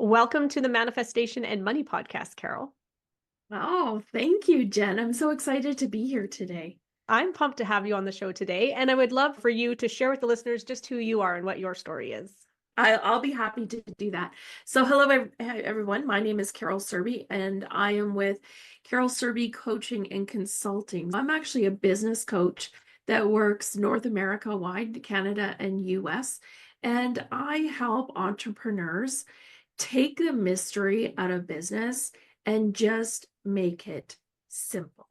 Welcome to the Manifestation and Money Podcast, Carol. Oh, thank you, Jen. I'm so excited to be here today. I'm pumped to have you on the show today, and I would love for you to share with the listeners just who you are and what your story is. I'll be happy to do that. So, hello, everyone. My name is Carol Surbey, and I am with Carol Surbey Coaching and Consulting. I'm actually a business coach that works North America wide, Canada and US, and I help entrepreneurs take the mystery out of business and just make it simple.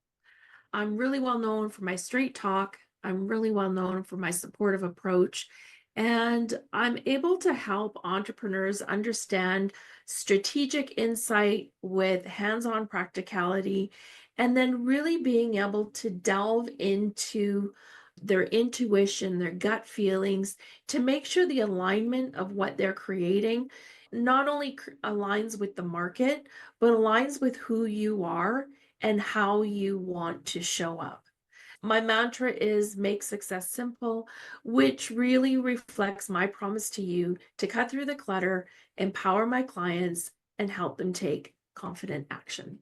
I'm really well known for my straight talk. I'm really well known for my supportive approach. And I'm able to help entrepreneurs understand strategic insight with hands on practicality, and then really being able to delve into their intuition, their gut feelings, to make sure the alignment of what they're creating not only aligns with the market, but aligns with who you are and how you want to show up. My mantra is make success simple, which really reflects my promise to you to cut through the clutter, empower my clients, and help them take confident action.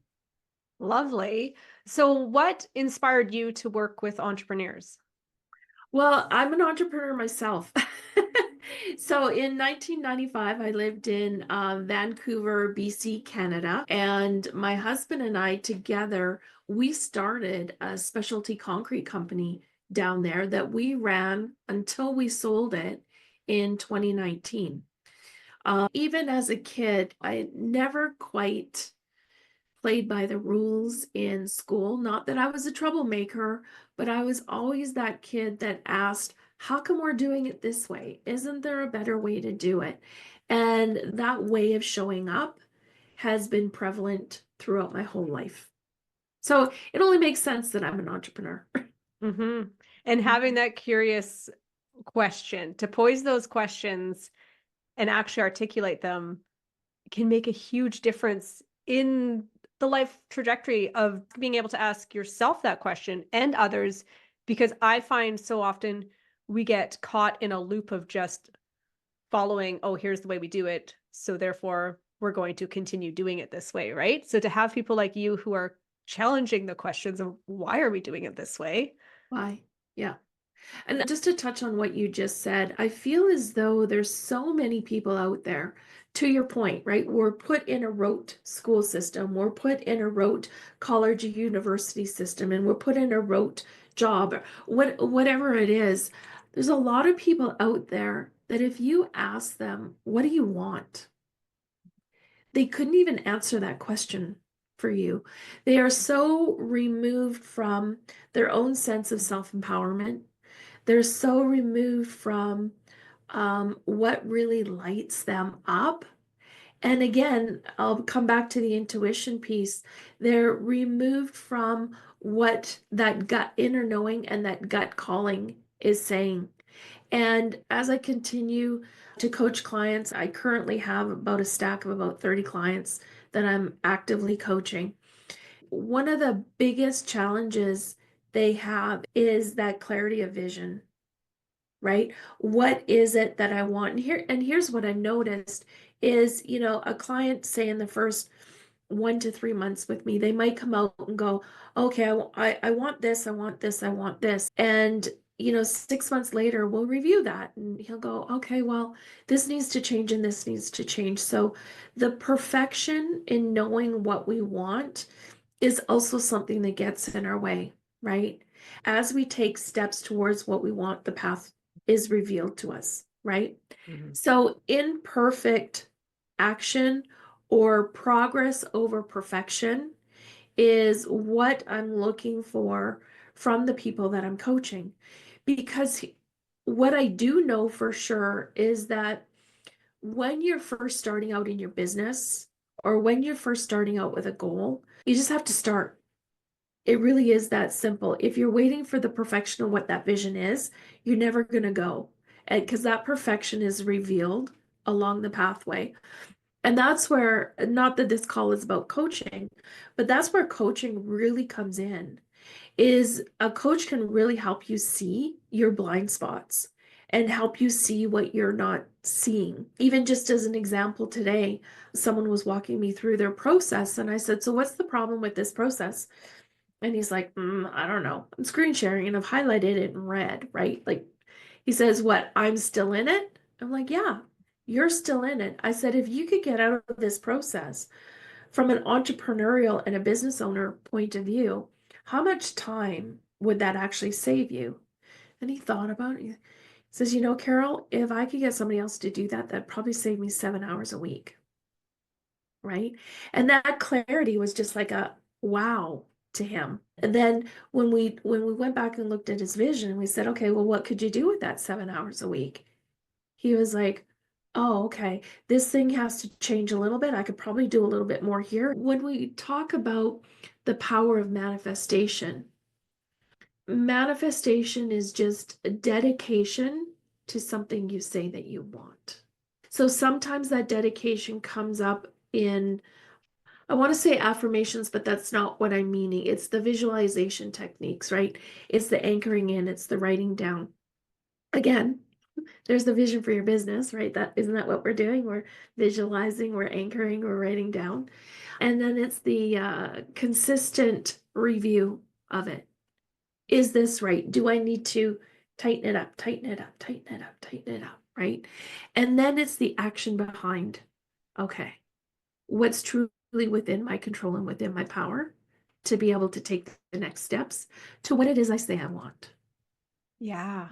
Lovely. So, what inspired you to work with entrepreneurs? Well, I'm an entrepreneur myself. So in 1995, I lived in Vancouver, BC, Canada, and my husband and I together, we started a specialty concrete company down there that we ran until we sold it in 2019. Even as a kid, I never quite played by the rules in school. Not that I was a troublemaker, but I was always that kid that asked, how come we're doing it this way? Isn't there a better way to do it? And that way of showing up has been prevalent throughout my whole life. So it only makes sense that I'm an entrepreneur. Mm-hmm. And having that curious question, to pose those questions and actually articulate them can make a huge difference in the life trajectory of being able to ask yourself that question and others, because I find so often we get caught in a loop of just following, oh, here's the way we do it, so therefore we're going to continue doing it this way, right? So to have people like you who are challenging the questions of why are we doing it this way? Why? Yeah. And just to touch on what you just said, I feel as though there's so many people out there, to your point, right? We're put in a rote school system, we're put in a rote college or university system, and we're put in a rote job, or whatever it is. There's a lot of people out there that if you ask them, what do you want? They couldn't even answer that question for you. They are so removed from their own sense of self-empowerment. They're so removed from what really lights them up. And again, I'll come back to the intuition piece. They're removed from what that gut inner knowing and that gut calling is saying. And as I continue to coach clients, I currently have about a stack of about 30 clients that I'm actively coaching. One of the biggest challenges they have is that clarity of vision, right? What is it that I want? And here's what I noticed is, a client, say in the first 1 to 3 months with me, they might come out and go, okay, I want this, I want this, I want this. And 6 months later, we'll review that and he'll go, okay, well, this needs to change and this needs to change. So the perfection in knowing what we want is also something that gets in our way, right? As we take steps towards what we want, the path is revealed to us, right? Mm-hmm. So imperfect action or progress over perfection is what I'm looking for from the people that I'm coaching. Because what I do know for sure is that when you're first starting out in your business or when you're first starting out with a goal, you just have to start. It really is that simple. If you're waiting for the perfection of what that vision is, you're never going to go. And because that perfection is revealed along the pathway. And that's where, not that this call is about coaching, but that's where coaching really comes in, is a coach can really help you see your blind spots and help you see what you're not seeing. Even just as an example today, someone was walking me through their process, and I said, "So what's the problem with this process?" And he's like, I don't know. I'm screen sharing and I've highlighted it in red, right? Like he says, what, I'm still in it? I'm like, yeah, you're still in it. I said, if you could get out of this process from an entrepreneurial and a business owner point of view, how much time would that actually save you? And he thought about it. He says, Carol, if I could get somebody else to do that, that'd probably save me 7 hours a week. Right. And that clarity was just like a wow to him. And then when we went back and looked at his vision, we said, okay, well, what could you do with that 7 hours a week? He was like, oh, okay, this thing has to change a little bit. I could probably do a little bit more here. When we talk about the power of manifestation, manifestation is just a dedication to something you say that you want. So sometimes that dedication comes up in, I want to say affirmations, but that's not what I'm meaning. It's the visualization techniques, right? It's the anchoring in, it's the writing down. Again, there's the vision for your business, right? That isn't that what we're doing? We're visualizing, we're anchoring, we're writing down. And then it's the consistent review of it. Is this right? Do I need to tighten it up, tighten it up, tighten it up, tighten it up, right? And then it's the action behind, okay, what's truly within my control and within my power to be able to take the next steps to what it is I say I want. Yeah.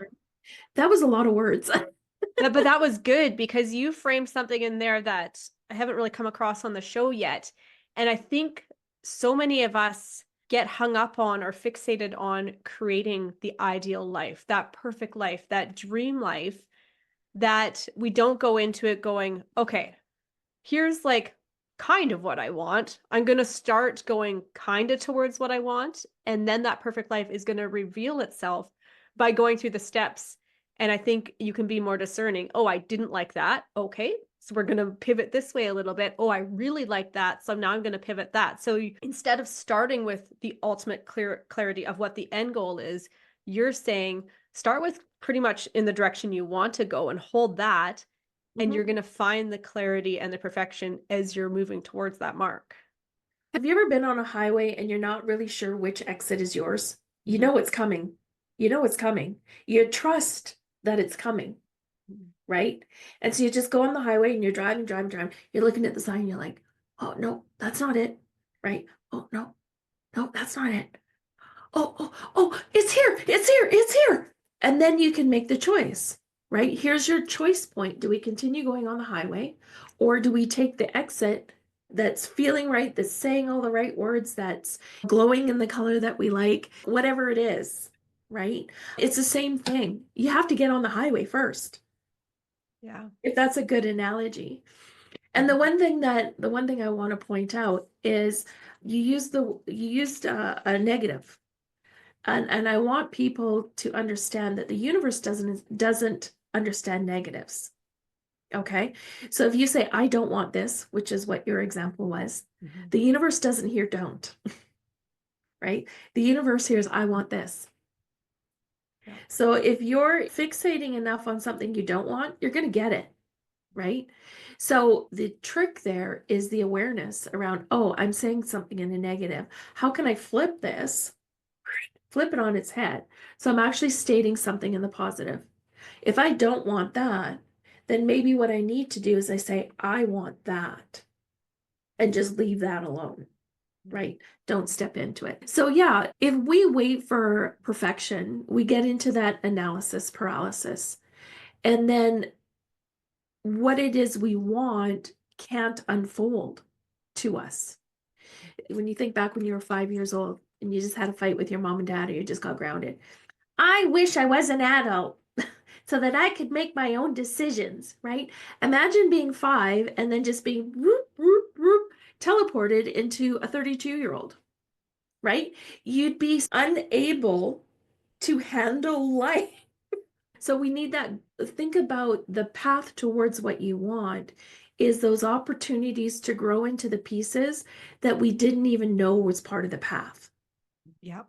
That was a lot of words. But that was good because you framed something in there that I haven't really come across on the show yet. And I think so many of us get hung up on or fixated on creating the ideal life, that perfect life, that dream life, that we don't go into it going, okay, here's like kind of what I want. I'm going to start going kind of towards what I want. And then that perfect life is going to reveal itself by going through the steps. And I think you can be more discerning. Oh, I didn't like that. Okay. So we're going to pivot this way a little bit. Oh, I really like that. So now I'm going to pivot that. So instead of starting with the ultimate clarity of what the end goal is, you're saying start with pretty much in the direction you want to go and hold that, and you're going to find the clarity and the perfection as you're moving towards that mark. Have you ever been on a highway and you're not really sure which exit is yours? You know it's coming. You know it's coming. You trust that it's coming, right? And so you just go on the highway and you're driving, driving, driving. You're looking at the sign and you're like, oh, no, that's not it, right? Oh, no, no, that's not it. Oh, oh, oh, it's here, it's here, it's here. And then you can make the choice, right? Here's your choice point. Do we continue going on the highway, or do we take the exit that's feeling right, that's saying all the right words, that's glowing in the color that we like, whatever it is, right? It's the same thing. You have to get on the highway first, Yeah. if that's a good analogy. And the one thing I want to point out is you used a negative. And I want people to understand that the universe doesn't understand negatives. Okay. So if you say, I don't want this, which is what your example was, the universe doesn't hear don't, right? The universe hears, I want this. Yeah. So if you're fixating enough on something you don't want, you're going to get it, right? So the trick there is the awareness around, oh, I'm saying something in a negative. How can I flip this? Flip it on its head. So I'm actually stating something in the positive. If I don't want that, then maybe what I need to do is I say, I want that, and just leave that alone, right? Don't step into it. So, yeah, if we wait for perfection, we get into that analysis paralysis. And then what it is we want can't unfold to us. When you think back when you were 5 years old and you just had a fight with your mom and dad, or you just got grounded, I wish I was an adult so that I could make my own decisions, right? Imagine being 5 and then just being whoop, whoop, whoop, teleported into a 32-year-old, right? You'd be unable to handle life. So we need that. Think about the path towards what you want is those opportunities to grow into the pieces that we didn't even know was part of the path. Yep.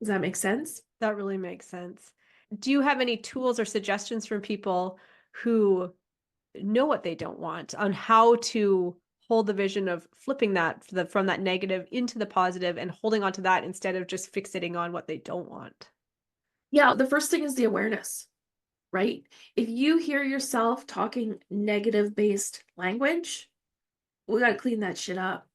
Does that make sense? That really makes sense. Do you have any tools or suggestions from people who know what they don't want on how to hold the vision of flipping that from that negative into the positive and holding on to that instead of just fixating on what they don't want? Yeah, the first thing is the awareness, right? If you hear yourself talking negative based language, we got to clean that shit up.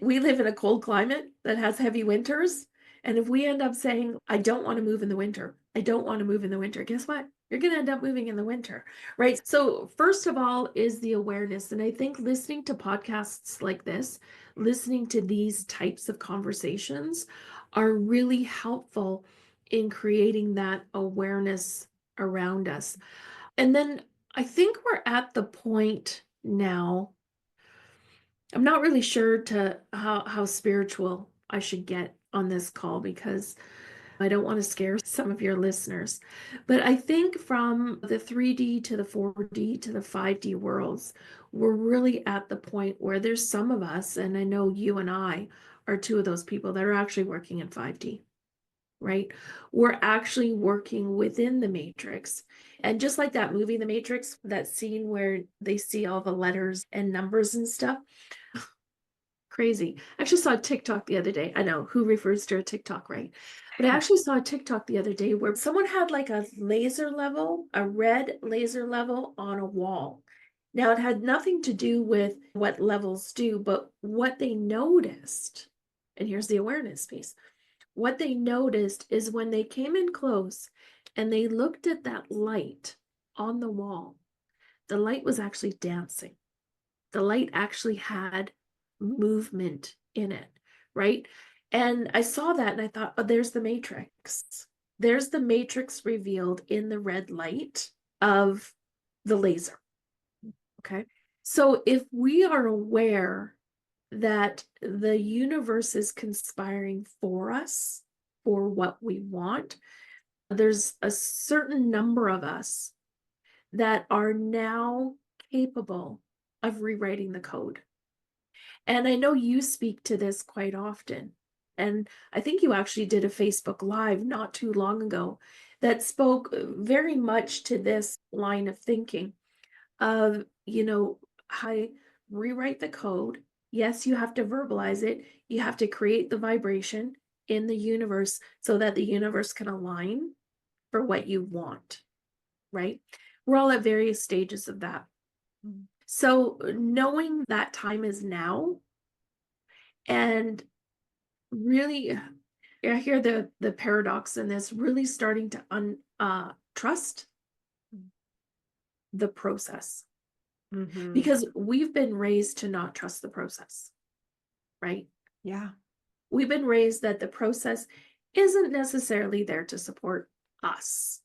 We live in a cold climate that has heavy winters. And if we end up saying, I don't want to move in the winter, I don't want to move in the winter, guess what? You're going to end up moving in the winter, right? So, first of all, is the awareness. And I think listening to podcasts like this, listening to these types of conversations are really helpful in creating that awareness around us. And then I think we're at the point now. I'm not really sure to how spiritual I should get on this call because I don't want to scare some of your listeners. But I think from the 3D to the 4D to the 5D worlds, we're really at the point where there's some of us, and I know you and I are two of those people that are actually working in 5D, right? We're actually working within the matrix. And just like that movie, The Matrix, that scene where they see all the letters and numbers and stuff, crazy. I actually saw a TikTok the other day. I know who refers to a TikTok, right? But I actually saw a TikTok the other day where someone had like a laser level, a red laser level on a wall. Now, it had nothing to do with what levels do, but what they noticed, and here's the awareness piece. What they noticed is when they came in close and they looked at that light on the wall, the light was actually dancing. The light actually had movement in it, right? And I saw that and I thought, oh, there's the matrix. There's the matrix revealed in the red light of the laser. Okay. So if we are aware that the universe is conspiring for us for what we want, there's a certain number of us that are now capable of rewriting the code. And I know you speak to this quite often. And I think you actually did a Facebook Live not too long ago that spoke very much to this line of thinking of, how to rewrite the code. Yes, you have to verbalize it. You have to create the vibration in the universe so that the universe can align for what you want, right? We're all at various stages of that. So knowing that time is now and really I hear the paradox in this, really starting to trust the process Mhm. because we've been raised to not trust the process, right? Yeah. We've been raised that the process isn't necessarily there to support us,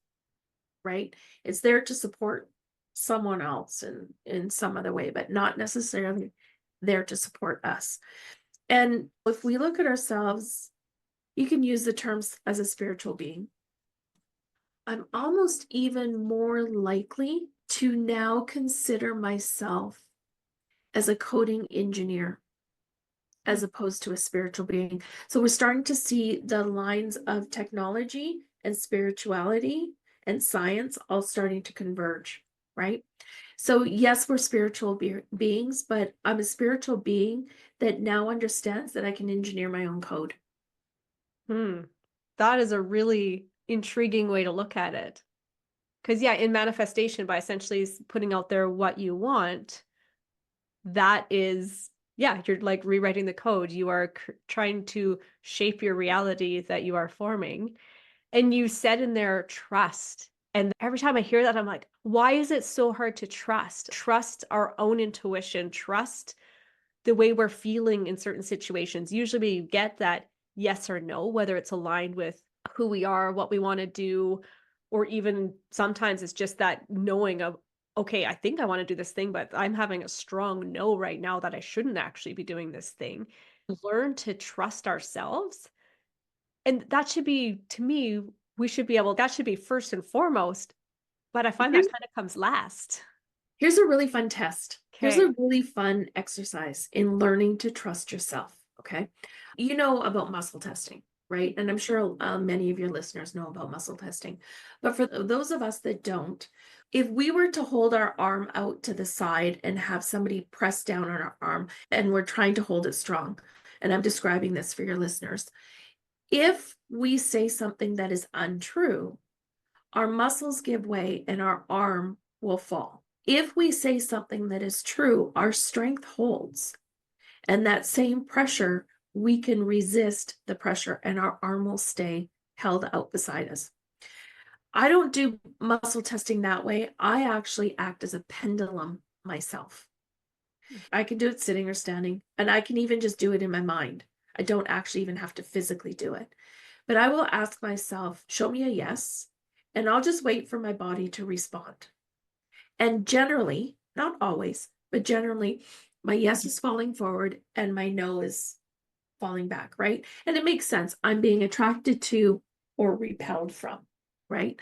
right? It's there to support someone else in some other way, but not necessarily there to support us. And if we look at ourselves, you can use the terms as a spiritual being. I'm almost even more likely to now consider myself as a coding engineer as opposed to a spiritual being. So we're starting to see the lines of technology and spirituality and science all starting to converge, right? So yes, we're spiritual beings, but I'm a spiritual being that now understands that I can engineer my own code. Hmm. That is a really intriguing way to look at it. Because, yeah, in manifestation, by essentially putting out there what you want, that is, yeah, you're like rewriting the code. You are trying to shape your reality that you are forming. And you said in there, trust. And every time I hear that, I'm like, why is it so hard to trust? Trust our own intuition, trust the way we're feeling in certain situations. Usually we get that yes or no, whether it's aligned with who we are, what we want to do, or even sometimes it's just that knowing of, okay, I think I want to do this thing, but I'm having a strong no right now that I shouldn't actually be doing this thing. Learn to trust ourselves. And that should be, to me, we should be able, that should be first and foremost, but I find that Here's, kind of comes last. here's a really fun test. Here's Okay. a really fun exercise in learning to trust yourself. Okay. You know about muscle testing. right? And I'm sure many of your listeners know about muscle testing. But for those of us that don't, if we were to hold our arm out to the side and have somebody press down on our arm and we're trying to hold it strong, and I'm describing this for your listeners, if we say something that is untrue, our muscles give way and our arm will fall. If we say something that is true, our strength holds. And that same pressure, we can resist the pressure and our arm will stay held out beside us. I don't do muscle testing that way. I actually act as a pendulum myself. I can do it sitting or standing, and I can even just do it in my mind. I don't actually even have to physically do it. But I will ask myself, show me a yes, and I'll just wait for my body to respond. And generally, not always, but generally, my yes is falling forward and my no is falling back, right? And it makes sense. I'm being attracted to or repelled from, right?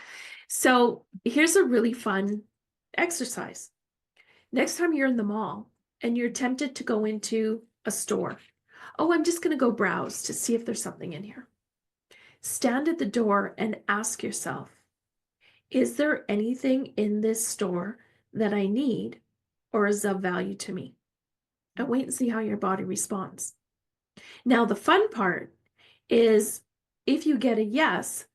So here's a really fun exercise. Next time you're in the mall and you're tempted to go into a store, oh, I'm just going to go browse to see if there's something in here. Stand at the door and ask yourself, is there anything in this store that I need or is of value to me? And wait and see how your body responds. Now, the fun part is if you get a yes,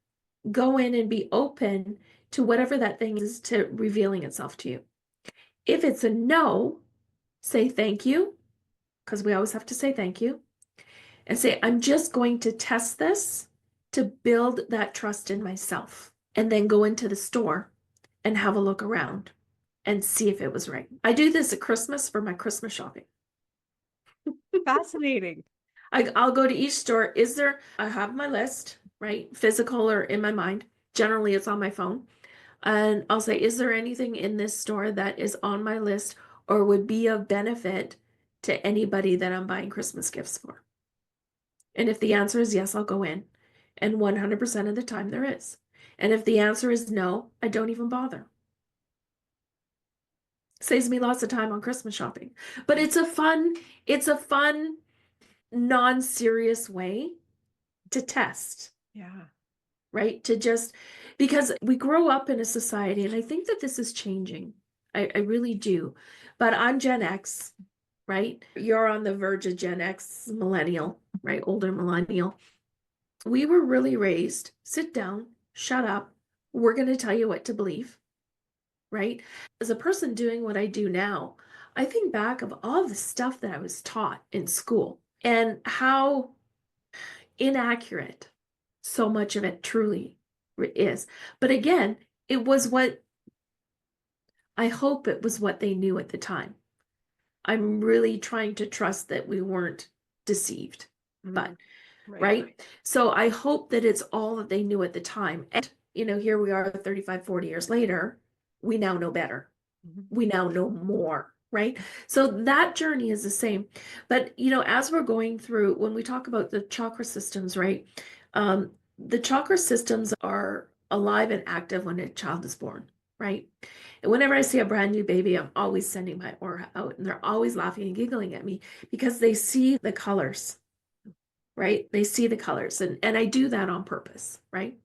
go in and be open to whatever that thing is to revealing itself to you. If it's a no, say thank you, because we always have to say thank you, and say, I'm just going to test this to build that trust in myself, and then go into the store and have a look around and see if it was right. I do this at Christmas for my Christmas shopping. Fascinating. I'll go to each store. I have my list, right? Physical or in my mind. Generally, it's on my phone. And I'll say, is there anything in this store that is on my list or would be of benefit to anybody that I'm buying Christmas gifts for? And if the answer is yes, I'll go in. And 100% of the time there is. And if the answer is no, I don't even bother. Saves me lots of time on Christmas shopping. But it's a fun, non-serious way to test. Yeah. Right? To just because we grow up in a society, and I think that this is changing. I really do. But I'm Gen X, right? You're on the verge of Gen X, millennial, right? Older millennial. We were really raised, sit down, shut up. We're going to tell you what to believe, right? As a person doing what I do now, I think back of all the stuff that I was taught in school and how inaccurate so much of it truly is. But again, it was what I hope it was what they knew at the time. I'm really trying to trust that we weren't deceived, but right. So I hope that it's all that they knew at the time. And, here we are 35, 40 years later, we now know better. We now know more, right? So that journey is the same. But, as we're going through, when we talk about the chakra systems, right? The chakra systems are alive and active when a child is born, right? And whenever I see a brand new baby, I'm always sending my aura out and they're always laughing and giggling at me because they see the colors, right? They see the colors. And I do that on purpose, right?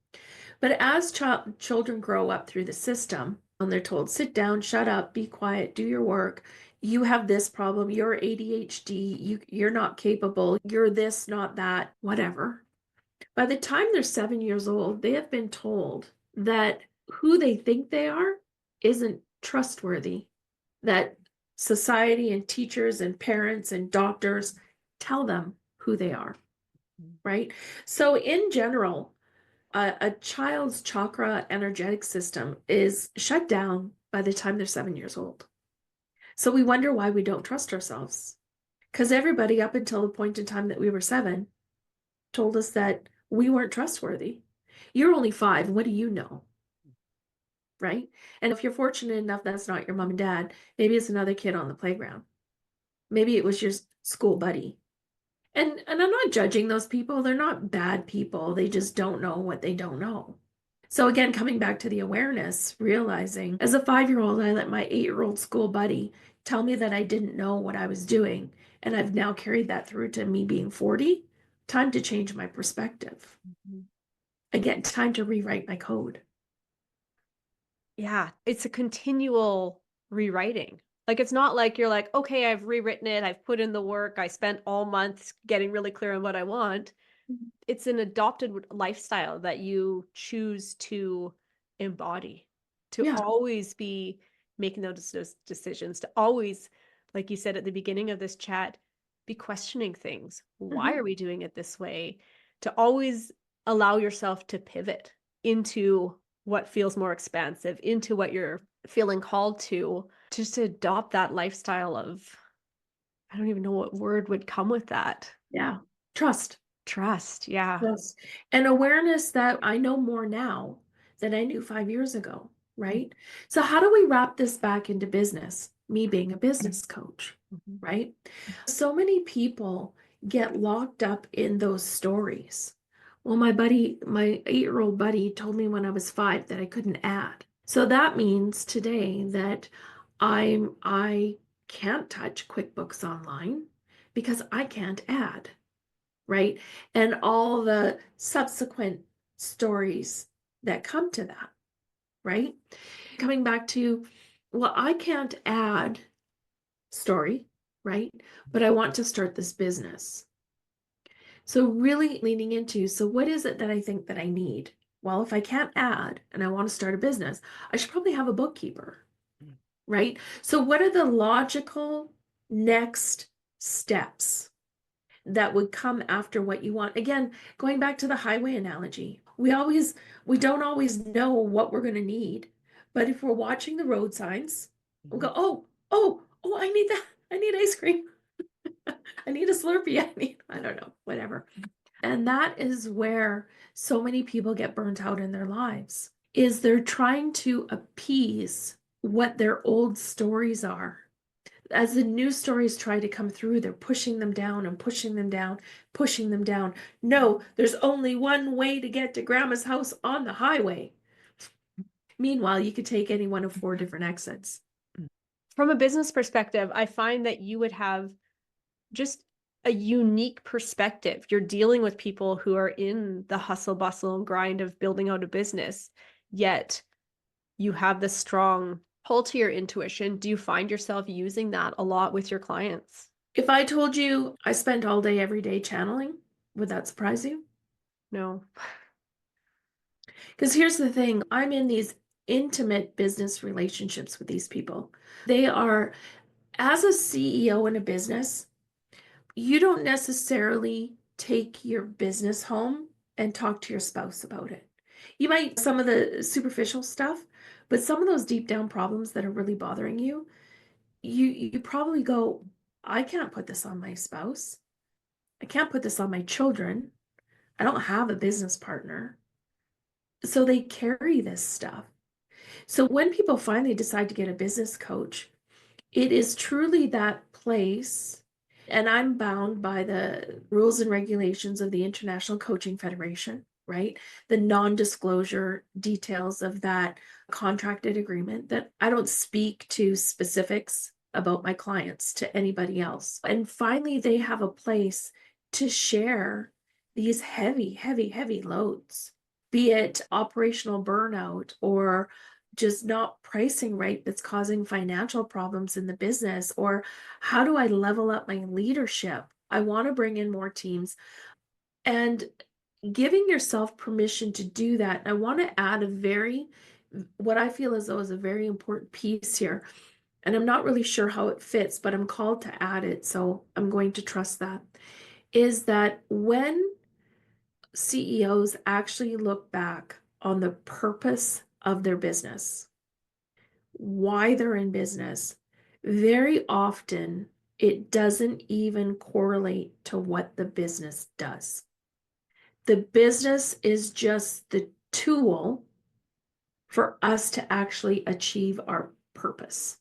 But as children grow up through the system, and they're told, sit down, shut up, be quiet, do your work. You have this problem, you're ADHD, you're not capable, you're this, not that, whatever. By the time they're 7 years old, they have been told that who they think they are isn't trustworthy, that society and teachers and parents and doctors tell them who they are, right? So in general, a child's chakra energetic system is shut down by the time they're 7 years old. So we wonder why we don't trust ourselves. Because everybody up until the point in time that we were 7 told us that we weren't trustworthy. You're only 5. What do you know? Right? And if you're fortunate enough that's not your mom and dad, maybe it's another kid on the playground. Maybe it was your school buddy. And I'm not judging those people. They're not bad people. They just don't know what they don't know. So again, coming back to the awareness, realizing as a 5-year-old, I let my 8-year-old school buddy tell me that I didn't know what I was doing. And I've now carried that through to me being 40. Time to change my perspective. Mhm. Again, time to rewrite my code. Yeah, it's a continual rewriting. Like, it's not like you're like, "Okay, I've rewritten it, I've put in the work, I spent all month getting really clear on what I want." Mhm. It's an adopted lifestyle that you choose to embody, to Yeah. always be making those decisions, to always, like you said at the beginning of this chat, be questioning things. Why Mhm. are we doing it this way? To always allow yourself to pivot into what feels more expansive, into what you're feeling called to, just to adopt that lifestyle of, I don't even know what word would come with that. Yeah. Trust. Trust. Yeah. Yes. And awareness that I know more now than I knew 5 years ago, right? So, how do we wrap this back into business? Me being a business coach, Mhm. right? So many people get locked up in those stories. Well, my 8-year-old buddy told me when I was 5 that I couldn't add. So that means today that I can't touch QuickBooks Online because I can't add, right? And all the subsequent stories that come to that, right? Coming back to, well, I can't add story, right? But I want to start this business. So really leaning into, so what is it that I think that I need? Well, if I can't add and I want to start a business, I should probably have a bookkeeper, right? So what are the logical next steps that would come after what you want? Again, going back to the highway analogy, we don't always know what we're going to need, but if we're watching the road signs, we'll go, oh, I need that. I need ice cream. I need a Slurpee. I don't know, whatever. And that is where so many people get burnt out in their lives, is they're trying to appease what their old stories are. As the new stories try to come through, they're pushing them down and pushing them down, pushing them down. No, there's only one way to get to grandma's house on the highway. Meanwhile, you could take any one of 4 different exits. From a business perspective, I find that you would have just a unique perspective. You're dealing with people who are in the hustle, bustle, and grind of building out a business, yet you have this strong pull to your intuition. Do you find yourself using that a lot with your clients? If I told you I spent all day, every day channeling, would that surprise you? No. Because here's the thing, I'm in these intimate business relationships with these people. They are, as a CEO in a business, you don't necessarily take your business home and talk to your spouse about it. You might some of the superficial stuff, but some of those deep down problems that are really bothering you, you probably go, I can't put this on my spouse. I can't put this on my children. I don't have a business partner. So they carry this stuff. So when people finally decide to get a business coach, it is truly that place. And I'm bound by the rules and regulations of the International Coaching Federation, right? The non-disclosure details of that contracted agreement, that I don't speak to specifics about my clients to anybody else. And finally, they have a place to share these heavy, heavy, heavy loads, be it operational burnout or just not pricing right that's causing financial problems in the business, or how do I level up my leadership? I want to bring in more teams, and giving yourself permission to do that. I want to add what I feel as though is a very important piece here. And I'm not really sure how it fits, but I'm called to add it. So I'm going to trust that. Is that when CEOs actually look back on the purpose of their business, why they're in business, very often it doesn't even correlate to what the business does. The business is just the tool for us to actually achieve our purpose.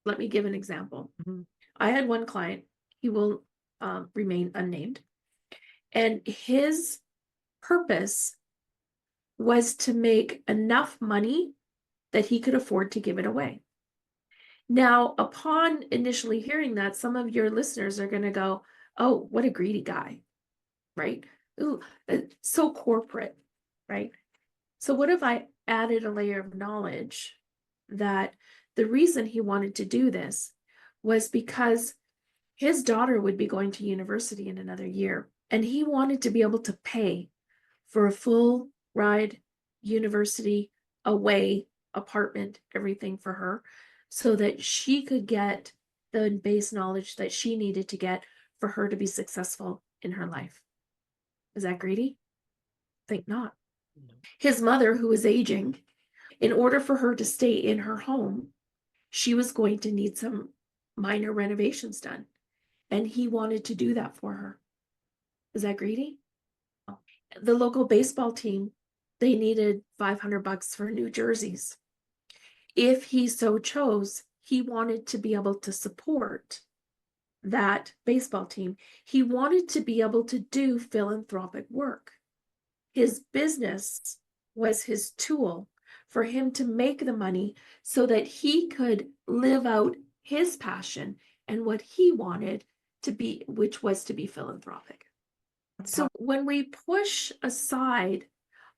Let me give an example. Mhm. I had one client, he will remain unnamed, and his purpose was to make enough money that he could afford to give it away. Now, upon initially hearing that, some of your listeners are going to go, oh, what a greedy guy. right? Ooh, so corporate, right? So what if I added a layer of knowledge that the reason he wanted to do this was because his daughter would be going to university in another year, and he wanted to be able to pay for a full ride university away apartment, everything for her, so that she could get the base knowledge that she needed to get for her to be successful in her life. Is that greedy? Think not. No. His mother, who was aging, in order for her to stay in her home, she was going to need some minor renovations done. And he wanted to do that for her. Is that greedy? The local baseball team, they needed $500 for new jerseys. If he so chose, he wanted to be able to support that baseball team. He wanted to be able to do philanthropic work. His business was his tool for him to make the money so that he could live out his passion and what he wanted to be, which was to be philanthropic. So when we push aside,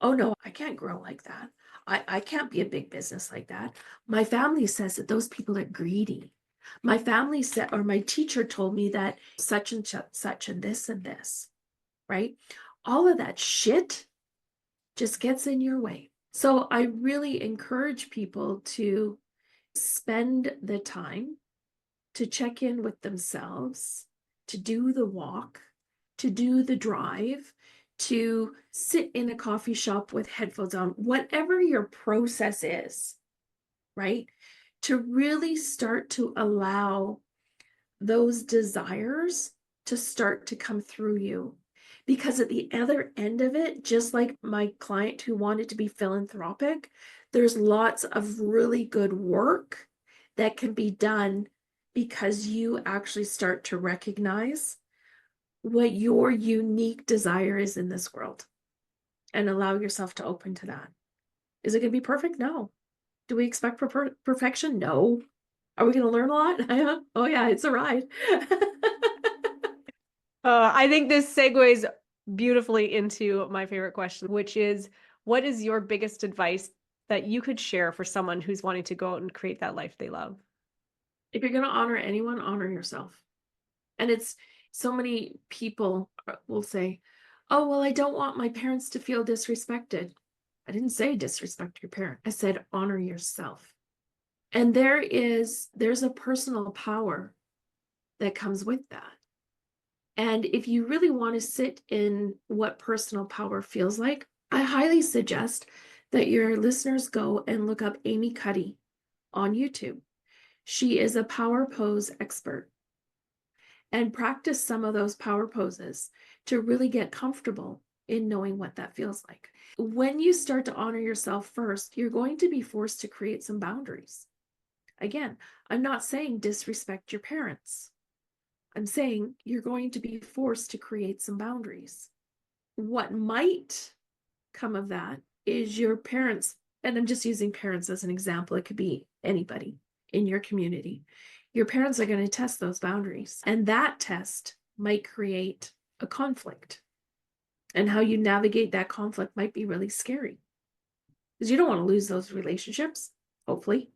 oh no, I can't grow like that. I can't be a big business like that. My family says that those people are greedy. My family said, or my teacher told me that such and such and this, right? All of that shit just gets in your way. So I really encourage people to spend the time to check in with themselves, to do the walk, to do the drive, to sit in a coffee shop with headphones on, whatever your process is, right? To really start to allow those desires to start to come through you. Because at the other end of it, just like my client who wanted to be philanthropic, there's lots of really good work that can be done because you actually start to recognize what your unique desire is in this world and allow yourself to open to that. Is it going to be perfect? No. Do we expect perfection? No. Are we going to learn a lot? Oh, yeah, it's a ride. I think this segues beautifully into my favorite question, which is, what is your biggest advice that you could share for someone who's wanting to go out and create that life they love? If you're going to honor anyone, honor yourself. And it's so many people will say, oh, well, I don't want my parents to feel disrespected. I didn't say disrespect your parent. I said honor yourself. And there's a personal power that comes with that. And if you really want to sit in what personal power feels like, I highly suggest that your listeners go and look up Amy Cuddy on YouTube. She is a power pose expert, and practice some of those power poses to really get comfortable in knowing what that feels like. When you start to honor yourself first, you're going to be forced to create some boundaries. Again, I'm not saying disrespect your parents. I'm saying you're going to be forced to create some boundaries. What might come of that is your parents, and I'm just using parents as an example, it could be anybody in your community. Your parents are going to test those boundaries, and that test might create a conflict. And how you navigate that conflict might be really scary because you don't want to lose those relationships, hopefully.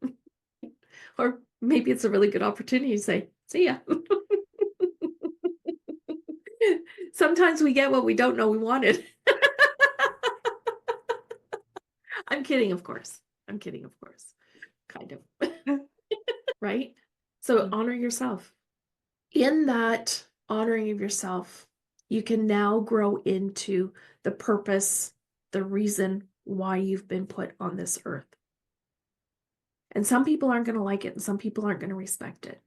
Or maybe it's a really good opportunity to say, see ya. Sometimes we get what we don't know we wanted. I'm kidding, of course. I'm kidding, of course. Kind of. Right? So honor yourself. In that honoring of yourself, you can now grow into the purpose, the reason why you've been put on this earth. And some people aren't going to like it, and some people aren't going to respect it.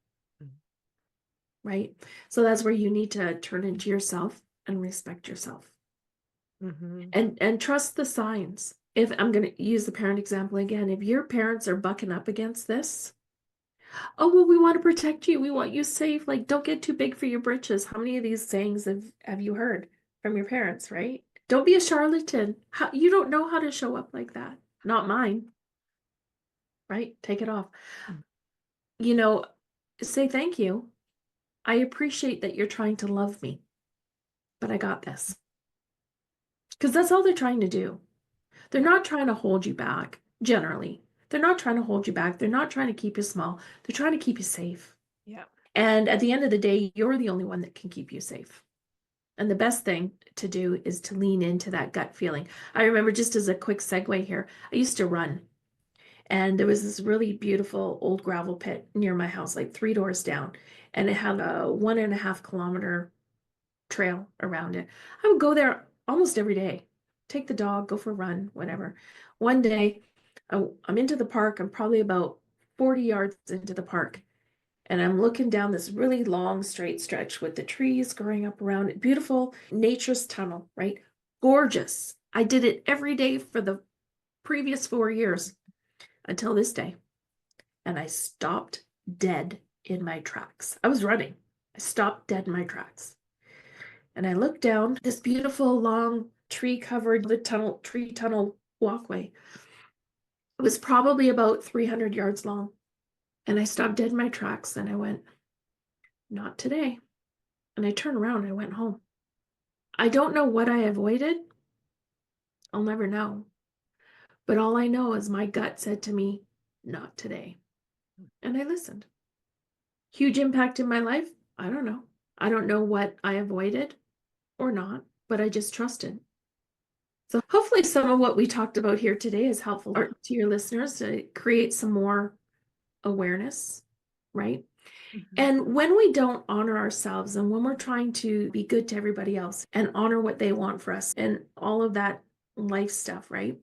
Right? So that's where you need to turn into yourself and respect yourself. And trust the signs. If I'm going to use the parent example again, if your parents are bucking up against this, oh, well, we want to protect you. We want you safe. Like, don't get too big for your britches. How many of these sayings have you heard from your parents, right? Don't be a charlatan. You don't know how to show up like that. Not mine. Right? Take it off. You know, say thank you. I appreciate that you're trying to love me, but I got this. Because that's all they're trying to do. They're not trying to hold you back, generally. They're not trying to hold you back. They're not trying to keep you small. They're trying to keep you safe. Yeah. And at the end of the day, you're the only one that can keep you safe. And the best thing to do is to lean into that gut feeling. I remember, just as a quick segue here, I used to run, and there was this really beautiful old gravel pit near my house, like 3 doors down, and it had a 1.5 kilometer trail around it. I would go there almost every day, take the dog, go for a run, whatever. One day, I'm into the park. I'm probably about 40 yards into the park, and I'm looking down this really long straight stretch with the trees growing up around it. Beautiful nature's tunnel, right? Gorgeous. I did it every day for the previous 4 years until this day. And I stopped dead in my tracks. I was running. I stopped dead in my tracks. And I looked down this beautiful long tree covered the tree tunnel walkway. It was probably about 300 yards long. And I stopped dead in my tracks and I went, not today. And I turned around and I went home. I don't know what I avoided. I'll never know. But all I know is my gut said to me, not today. And I listened. Huge impact in my life? I don't know. I don't know what I avoided or not, but I just trusted. So hopefully some of what we talked about here today is helpful to your listeners to create some more awareness, right? Mhm. And when we don't honor ourselves and when we're trying to be good to everybody else and honor what they want for us and all of that life stuff, right?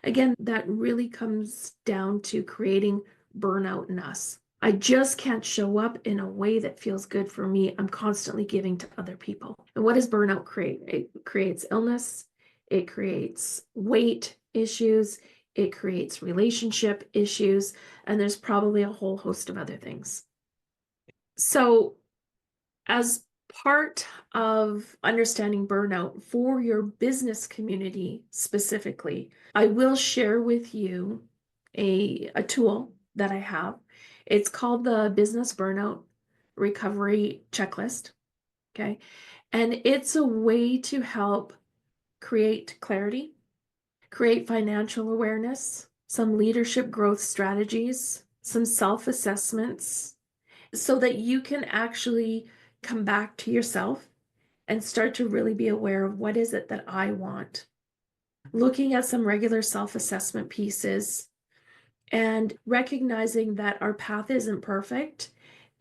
Again, that really comes down to creating burnout in us. I just can't show up in a way that feels good for me. I'm constantly giving to other people. And what does burnout create? It creates illness, it creates weight issues, it creates relationship issues, and there's probably a whole host of other things. So, as part of understanding burnout for your business community specifically, I will share with you a tool that I have. It's called the Business Burnout Recovery Checklist. Okay. And it's a way to help create clarity, create financial awareness, some leadership growth strategies, some self assessments, so that you can actually come back to yourself and start to really be aware of what is it that I want. Looking at some regular self-assessment pieces and recognizing that our path isn't perfect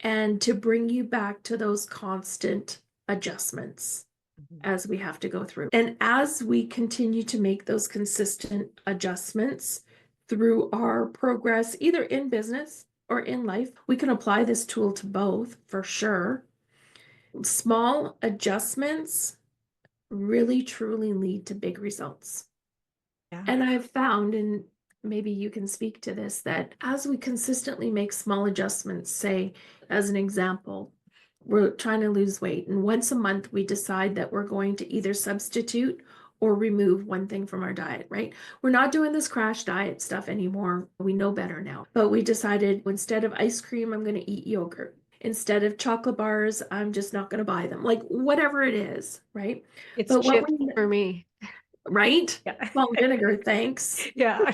and to bring you back to those constant adjustments Mhm. as we have to go through. And as we continue to make those consistent adjustments through our progress, either in business or in life, we can apply this tool to both for sure. Small adjustments really truly lead to big results. Yeah. And I've found, and maybe you can speak to this, that as we consistently make small adjustments, say, as an example, we're trying to lose weight, and once a month we decide that we're going to either substitute or remove one thing from our diet, right? We're not doing this crash diet stuff anymore. We know better now. But we decided instead of ice cream, I'm going to eat yogurt. Instead of chocolate bars, I'm just not going to buy them. Like whatever it is, right? It's But what chips we, for me. right? Yeah. Salt and vinegar, thanks. Yeah.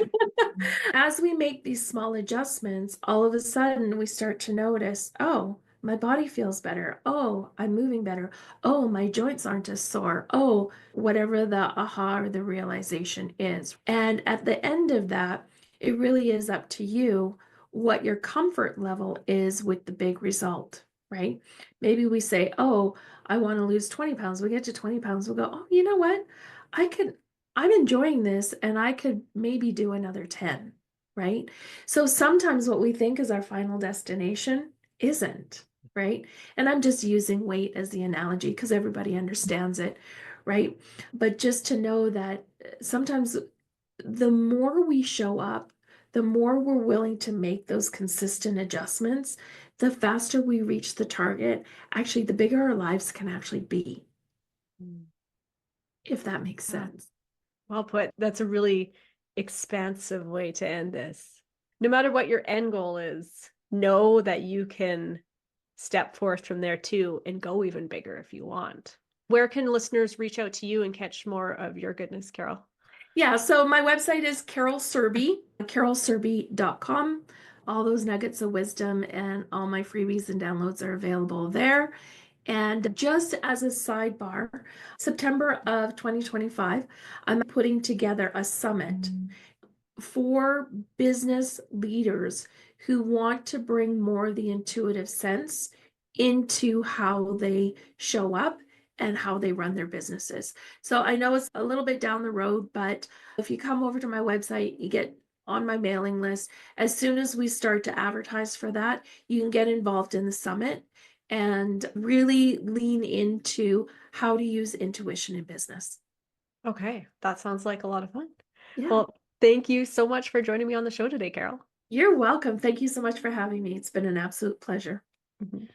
As we make these small adjustments, all of a sudden we start to notice, oh, my body feels better. Oh, I'm moving better. Oh, my joints aren't as sore. Oh, whatever the aha or the realization is. And at the end of that, it really is up to you what your comfort level is with the big result, right? Maybe we say, oh, I want to lose 20 pounds. We get to 20 pounds. We'll go, oh, you know what? I could I'm enjoying this and I could maybe do another 10, right? So sometimes what we think is our final destination isn't, right? And I'm just using weight as the analogy because everybody understands it, right? But just to know that sometimes the more we show up, the more we're willing to make those consistent adjustments, the faster we reach the target. Actually, the bigger our lives can actually be, Mm. if that makes Yeah. sense. Well put. That's a really expansive way to end this. No matter what your end goal is, know that you can step forth from there too and go even bigger if you want. Where can listeners reach out to you and catch more of your goodness, Carol? Yeah, so my website is Carol Surbey, carolsurbey.com. All those nuggets of wisdom and all my freebies and downloads are available there. And just as a sidebar, September of 2025, I'm putting together a summit for business leaders who want to bring more of the intuitive sense into how they show up and how they run their businesses. So I know it's a little bit down the road, but if you come over to my website, you get on my mailing list. As soon as we start to advertise for that, you can get involved in the summit and really lean into how to use intuition in business. Okay, that sounds like a lot of fun. Yeah. Well, thank you so much for joining me on the show today, Carol. You're welcome. Thank you so much for having me. It's been an absolute pleasure. Mhm.